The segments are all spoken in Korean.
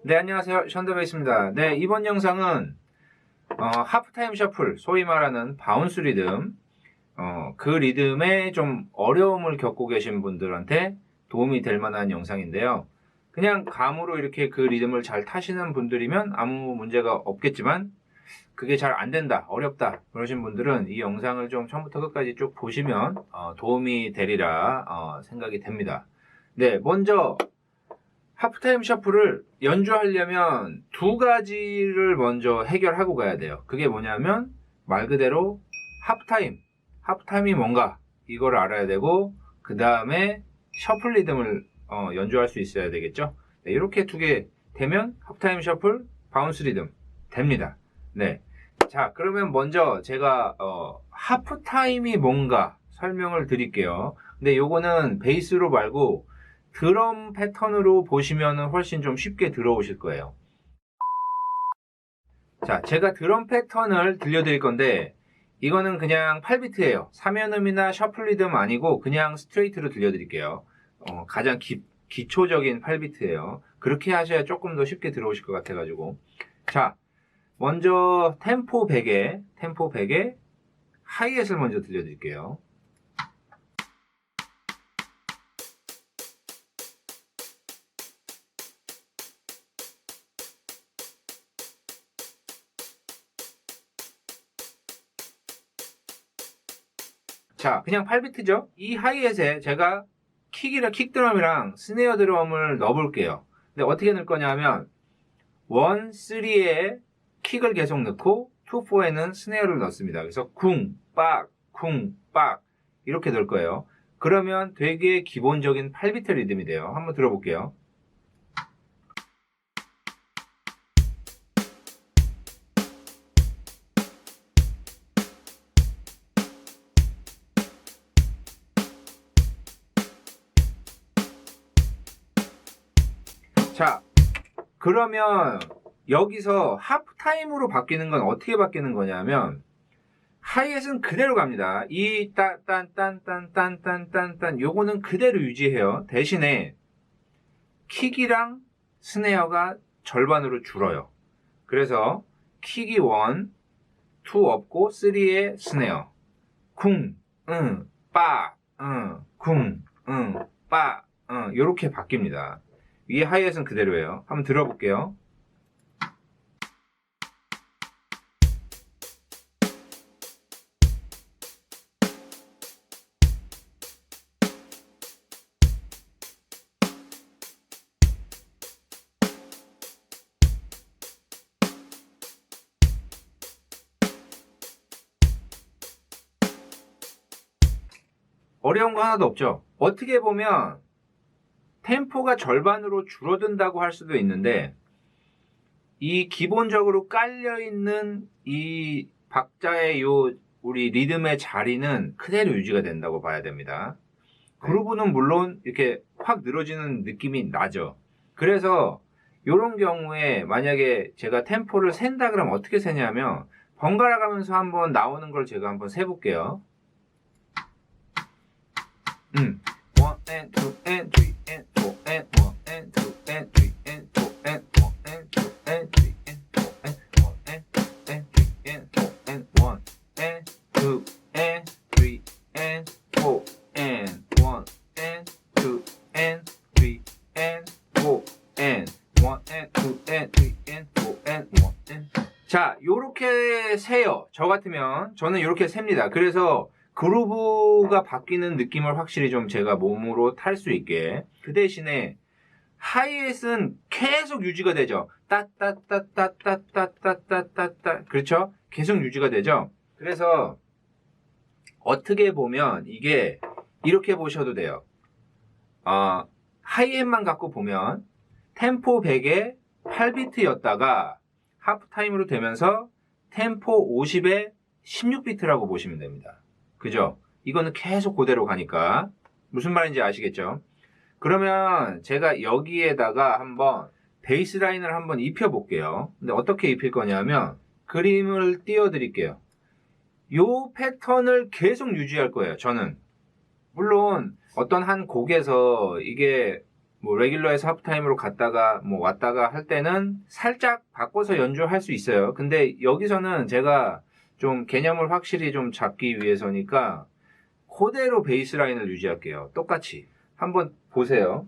네, 안녕하세요. 션더베이스입니다. 네, 이번 영상은 하프타임 셔플, 소위 말하는 바운스 리듬, 그 리듬에 좀 어려움을 겪고 계신 분들한테 도움이 될 만한 영상인데요. 그냥 감으로 이렇게 그 리듬을 잘 타시는 분들이면 아무 문제가 없겠지만 그게 잘 안 된다, 어렵다 그러신 분들은 이 영상을 좀 처음부터 끝까지 쭉 보시면 도움이 되리라 생각이 됩니다. 네, 먼저 하프타임 셔플을 연주하려면 두 가지를 먼저 해결하고 가야 돼요. 그게 뭐냐면 말 그대로 하프타임이 뭔가 이걸 알아야 되고, 그 다음에 셔플 리듬을 연주할 수 있어야 되겠죠. 네, 이렇게 두 개 되면 하프타임 셔플, 바운스 리듬 됩니다. 네, 자, 그러면 먼저 제가 하프타임이 뭔가 설명을 드릴게요. 근데 요거는 베이스로 말고 드럼 패턴으로 보시면 훨씬 좀 쉽게 들어오실 거예요. 자, 제가 드럼 패턴을 들려드릴 건데 이거는 그냥 8비트예요. 3연음이나 셔플 리듬 아니고 그냥 스트레이트로 들려드릴게요. 가장 기초적인 8비트예요. 그렇게 하셔야 조금 더 쉽게 들어오실 것 같아가지고. 자, 먼저 템포 100에 하이햇을 먼저 들려드릴게요. 자, 그냥 8비트죠? 이 하이햇에 제가 킥드럼이랑 스네어 드럼을 넣어볼게요. 근데 어떻게 넣을 거냐 하면 1, 3에 킥을 계속 넣고 2, 4에는 스네어를 넣습니다. 그래서 쿵, 빡, 이렇게 넣을 거예요. 그러면 되게 기본적인 8비트 리듬이 돼요. 한번 들어볼게요. 자, 그러면 여기서 하프타임으로 바뀌는 건 어떻게 바뀌는 거냐면 하이햇은 그대로 갑니다. 이 딴 요거는 그대로 유지해요. 대신에 킥이랑 스네어가 절반으로 줄어요. 그래서 킥이 1, 2 없고 3에 스네어 쿵, 빠, 쿵, 빠, 요렇게 바뀝니다. 위에 하이햇은 그대로예요. 한번 들어볼게요. 어려운 거 하나도 없죠. 어떻게 보면 템포가 절반으로 줄어든다고 할 수도 있는데 이 기본적으로 깔려있는 이 박자의 우리 리듬의 자리는 그대로 유지가 된다고 봐야 됩니다. 그루브는 물론 이렇게 확 늘어지는 느낌이 나죠. 그래서 이런 경우에 만약에 제가 템포를 센다 그러면 어떻게 세냐면 번갈아 가면서 한번 나오는 걸 제가 한번 세볼게요. 1 and 2 and 3 and 4 and 1 and 2 and 3 and 4 and 1 and 2 and 3 and 4 and 1 and 2 and 3 and 4 and 1 and 2 and 3 and 4 and 1 and 2 and 3 and 4 and 1 and 2 and 3 and 4 and 1 and 자, 요렇게 세요. 저 같으면 저는 요렇게 셉니다. 그래서 그루브가 바뀌는 느낌을 확실히 좀 제가 몸으로 탈 수 있게. 그 대신에 하이햇은 계속 유지가 되죠. 따따따따따따따따따 그렇죠? 계속 유지가 되죠. 그래서 어떻게 보면 이게 이렇게 보셔도 돼요. 하이햇만 갖고 보면 템포 100에 8비트였다가 하프타임으로 되면서 템포 50에 16비트라고 보시면 됩니다. 그죠? 이거는 계속 그대로 가니까 무슨 말인지 아시겠죠? 그러면 제가 여기에다가 한번 베이스라인을 한번 입혀 볼게요. 근데 어떻게 입힐 거냐면 그림을 띄워 드릴게요. 요 패턴을 계속 유지할 거예요. 저는. 물론 어떤 한 곡에서 이게 뭐 레귤러에서 하프타임으로 갔다가 뭐 왔다가 할 때는 살짝 바꿔서 연주할 수 있어요. 근데 여기서는 제가 좀 개념을 확실히 좀 잡기 위해서니까 그대로 베이스 라인을 유지할게요. 똑같이. 한번 보세요.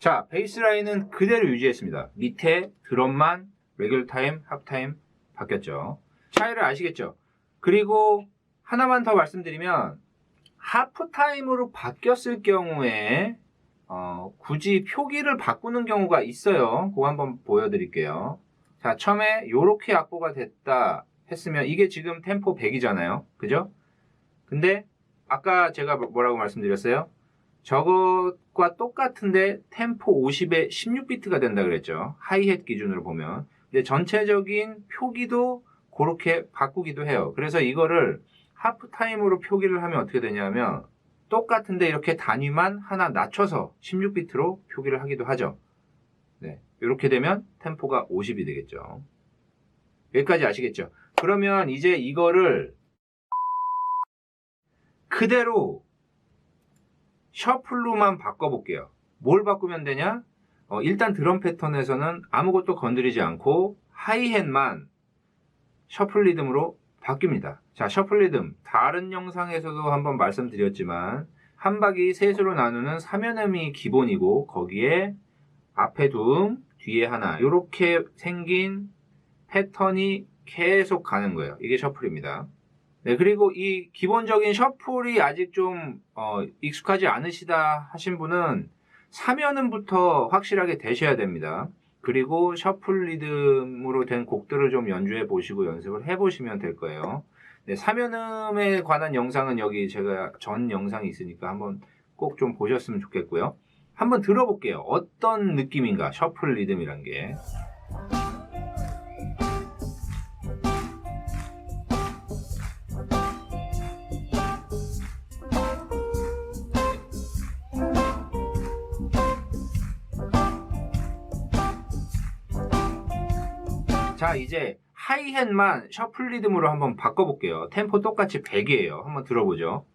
자, 베이스라인은 그대로 유지했습니다. 밑에 드럼만 레귤러 타임, 하프타임 바뀌었죠. 차이를 아시겠죠? 그리고 하나만 더 말씀드리면 하프타임으로 바뀌었을 경우에 굳이 표기를 바꾸는 경우가 있어요. 그거 한번 보여드릴게요. 자, 처음에 이렇게 악보가 됐다 했으면 이게 지금 템포 100이잖아요. 그죠? 근데 아까 제가 뭐라고 말씀드렸어요? 저것과 똑같은데 템포 50에 16비트가 된다 그랬죠. 하이햇 기준으로 보면. 근데 전체적인 표기도 그렇게 바꾸기도 해요. 그래서 이거를 하프타임으로 표기를 하면 어떻게 되냐면 똑같은데 이렇게 단위만 하나 낮춰서 16비트로 표기를 하기도 하죠. 네, 이렇게 되면 템포가 50이 되겠죠. 여기까지 아시겠죠? 그러면 이제 이거를 그대로 셔플로만 바꿔볼게요. 뭘 바꾸면 되냐? 일단 드럼 패턴에서는 아무것도 건드리지 않고 하이햇만 셔플 리듬으로 바뀝니다. 자, 셔플 리듬 다른 영상에서도 한번 말씀드렸지만 한 박이 셋으로 나누는 3연음이 기본이고 거기에 앞에 둠, 뒤에 하나 이렇게 생긴 패턴이 계속 가는 거예요. 이게 셔플입니다. 네, 그리고 이 기본적인 셔플이 아직 좀 익숙하지 않으시다 하신 분은 3연음부터 확실하게 되셔야 됩니다. 그리고 셔플 리듬으로 된 곡들을 좀 연주해 보시고 연습을 해 보시면 될 거예요. 네, 3연음에 관한 영상은 여기 제가 전 영상이 있으니까 한번 꼭 좀 보셨으면 좋겠고요. 한번 들어볼게요. 어떤 느낌인가, 셔플 리듬이란 게. 자, 이제 하이햇만 셔플 리듬으로 한번 바꿔볼게요. 템포 똑같이 100이에요. 한번 들어보죠.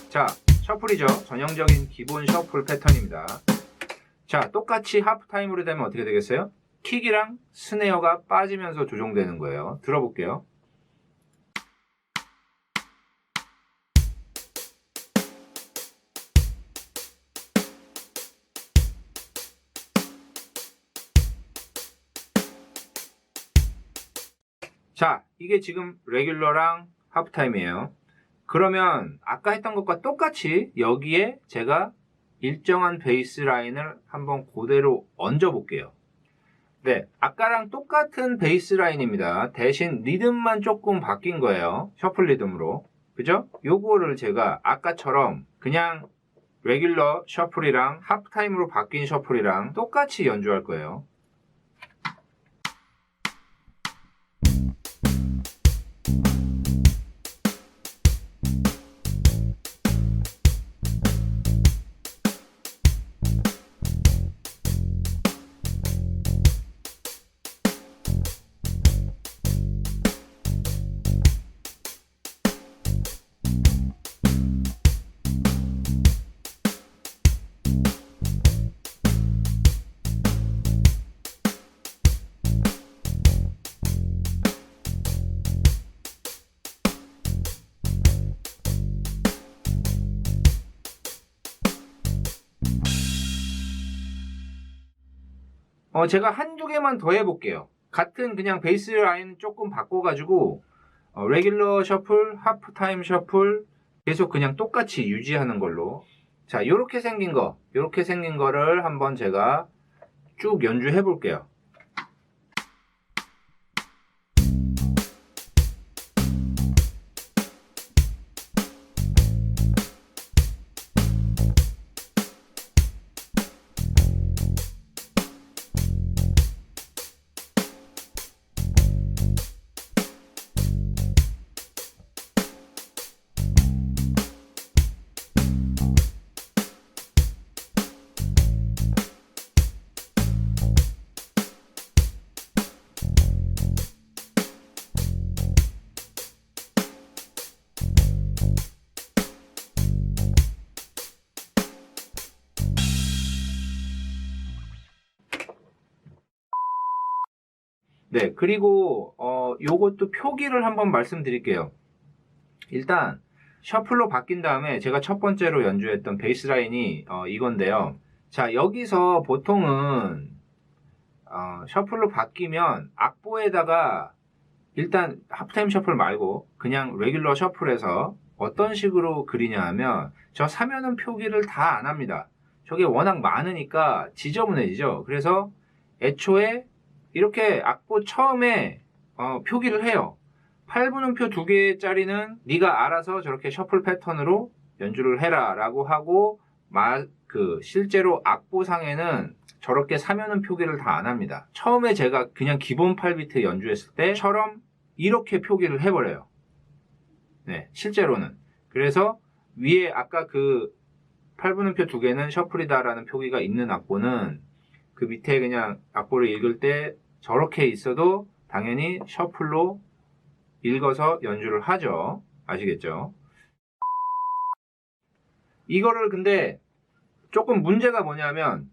자, 셔플이죠. 전형적인 기본 셔플 패턴입니다. 자, 똑같이 하프타임으로 되면 어떻게 되겠어요? 킥이랑 스네어가 빠지면서 조정되는 거예요. 들어볼게요. 자, 이게 지금 레귤러랑 하프타임이에요. 그러면 아까 했던 것과 똑같이 여기에 제가 일정한 베이스 라인을 한번 그대로 얹어 볼게요. 네, 아까랑 똑같은 베이스 라인입니다. 대신 리듬만 조금 바뀐 거예요. 셔플 리듬으로. 그죠? 요거를 제가 아까처럼 그냥 레귤러 셔플이랑 하프타임으로 바뀐 셔플이랑 똑같이 연주할 거예요. 제가 한두 개만 더 해볼게요. 같은 그냥 베이스 라인 조금 바꿔가지고 레귤러 셔플, 하프타임 셔플 계속 그냥 똑같이 유지하는 걸로. 자, 요렇게 생긴 거를 한번 제가 쭉 연주해 볼게요. 네, 그리고 요것도 표기를 한번 말씀드릴게요. 일단 셔플로 바뀐 다음에 제가 첫 번째로 연주했던 베이스 라인이 이건데요. 자, 여기서 보통은 셔플로 바뀌면 악보에다가 일단 하프타임 셔플 말고 그냥 레귤러 셔플에서 어떤 식으로 그리냐 하면 저 사면은 표기를 다 안 합니다. 저게 워낙 많으니까 지저분해지죠. 그래서 애초에 이렇게 악보 처음에 표기를 해요. 8분음표 2개짜리는 네가 알아서 저렇게 셔플 패턴으로 연주를 해라 라고 하고 실제로 악보상에는 저렇게 사면은 표기를 다 안 합니다. 처음에 제가 그냥 기본 8비트 연주했을 때처럼 이렇게 표기를 해버려요. 네, 실제로는. 그래서 위에 아까 그 8분음표 2개는 셔플이다라는 표기가 있는 악보는 그 밑에 그냥 악보를 읽을 때 저렇게 있어도 당연히 셔플로 읽어서 연주를 하죠. 아시겠죠? 이거를 근데 조금 문제가 뭐냐면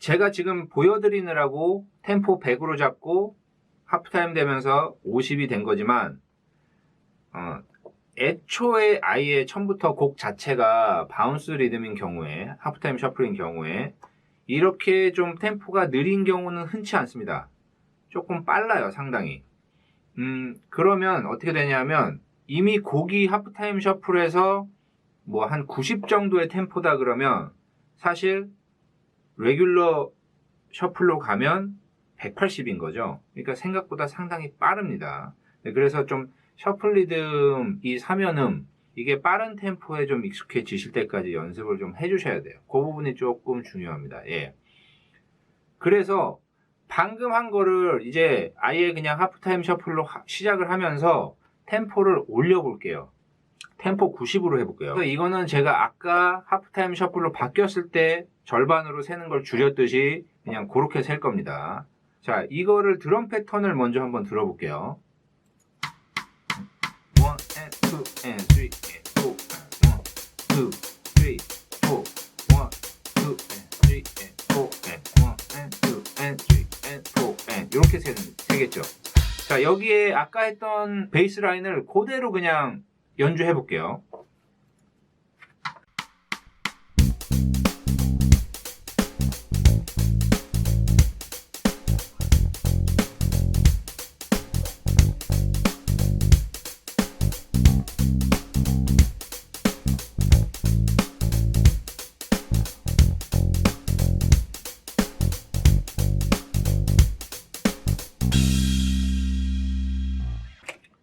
제가 지금 보여드리느라고 템포 100으로 잡고 하프타임 되면서 50이 된 거지만 애초에 아예 처음부터 곡 자체가 바운스 리듬인 경우에 하프타임 셔플인 경우에 이렇게 좀 템포가 느린 경우는 흔치 않습니다. 조금 빨라요, 상당히. 그러면 어떻게 되냐면 이미 곡이 하프타임 셔플에서 뭐 한 90 정도의 템포다 그러면 사실 레귤러 셔플로 가면 180인 거죠. 그러니까 생각보다 상당히 빠릅니다. 네, 그래서 좀 셔플 리듬, 이 사면음, 이게 빠른 템포에 좀 익숙해지실 때까지 연습을 좀 해주셔야 돼요. 그 부분이 조금 중요합니다. 예. 그래서 방금 한 거를 이제 아예 그냥 하프타임 셔플로 시작을 하면서 템포를 올려볼게요. 템포 90으로 해볼게요. 이거는 제가 아까 하프타임 셔플로 바뀌었을 때 절반으로 세는 걸 줄였듯이 그냥 그렇게 셀 겁니다. 자, 이거를 드럼 패턴을 먼저 한번 들어볼게요. 1 and 2 and 3 and 4 1, 2, 3, 4 1, 2 and 3 and 4 and 1 and 2 and 3 and 4 and 이렇게 세겠죠. 자, 여기에 아까 했던 베이스 라인을 그대로 그냥 연주해 볼게요.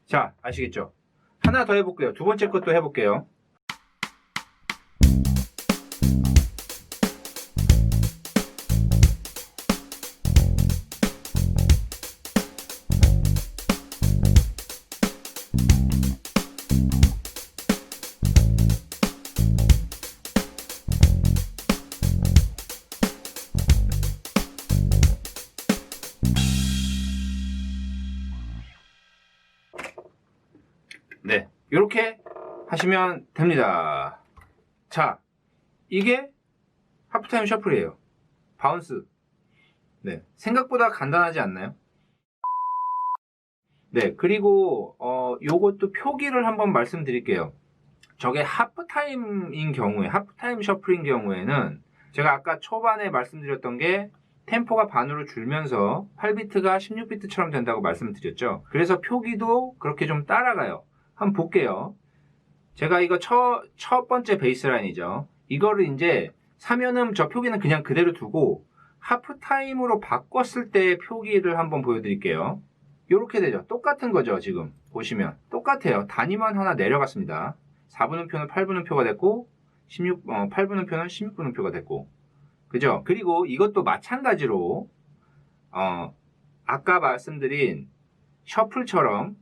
자, 아시겠죠? 하나 더 해볼게요. 두 번째 것도 해볼게요. 네, 이렇게 하시면 됩니다. 자, 이게 하프타임 셔플이에요. 바운스. 네, 생각보다 간단하지 않나요? 네, 그리고 요것도 표기를 한번 말씀드릴게요. 저게 하프타임인 경우에, 하프타임 셔플인 경우에는 제가 아까 초반에 말씀드렸던 게 템포가 반으로 줄면서 8비트가 16비트처럼 된다고 말씀을 드렸죠. 그래서 표기도 그렇게 좀 따라가요. 한번 볼게요. 제가 이거 첫 번째 베이스라인이죠. 이거를 이제 사면은 저 표기는 그냥 그대로 두고 하프타임으로 바꿨을 때 표기를 한번 보여드릴게요. 이렇게 되죠. 똑같은 거죠. 지금 보시면 똑같아요. 단위만 하나 내려갔습니다. 4분음표는 8분음표가 됐고 8분음표는 16분음표가 됐고, 그죠? 그리고 이것도 마찬가지로 아까 말씀드린 셔플처럼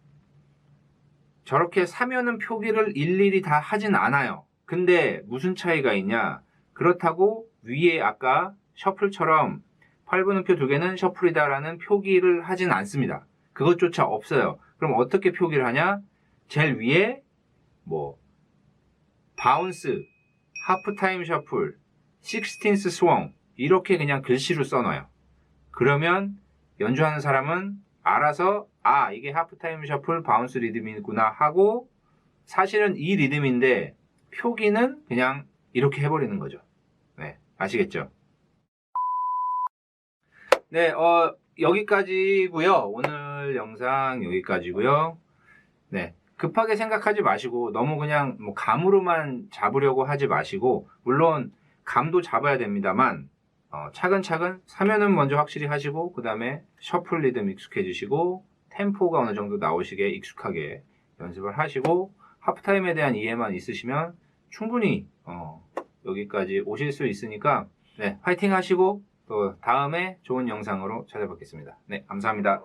저렇게 사면은 표기를 일일이 다 하진 않아요. 근데 무슨 차이가 있냐? 그렇다고 위에 아까 셔플처럼 8분음표 두 개는 셔플이다라는 표기를 하진 않습니다. 그것조차 없어요. 그럼 어떻게 표기를 하냐? 제일 위에 뭐 바운스, 하프타임 셔플, 16th 스윙 이렇게 그냥 글씨로 써놔요. 그러면 연주하는 사람은 알아서 이게 하프타임 셔플 바운스 리듬이구나 하고, 사실은 이 리듬인데 표기는 그냥 이렇게 해버리는 거죠. 네, 아시겠죠? 네, 여기까지고요. 오늘 영상 여기까지고요. 네, 급하게 생각하지 마시고 너무 그냥 뭐 감으로만 잡으려고 하지 마시고, 물론 감도 잡아야 됩니다만 차근차근 사면은 먼저 확실히 하시고 그 다음에 셔플 리듬 익숙해지시고 템포가 어느 정도 나오시게 익숙하게 연습을 하시고 하프타임에 대한 이해만 있으시면 충분히 여기까지 오실 수 있으니까, 네, 화이팅 하시고 또 다음에 좋은 영상으로 찾아뵙겠습니다. 네, 감사합니다.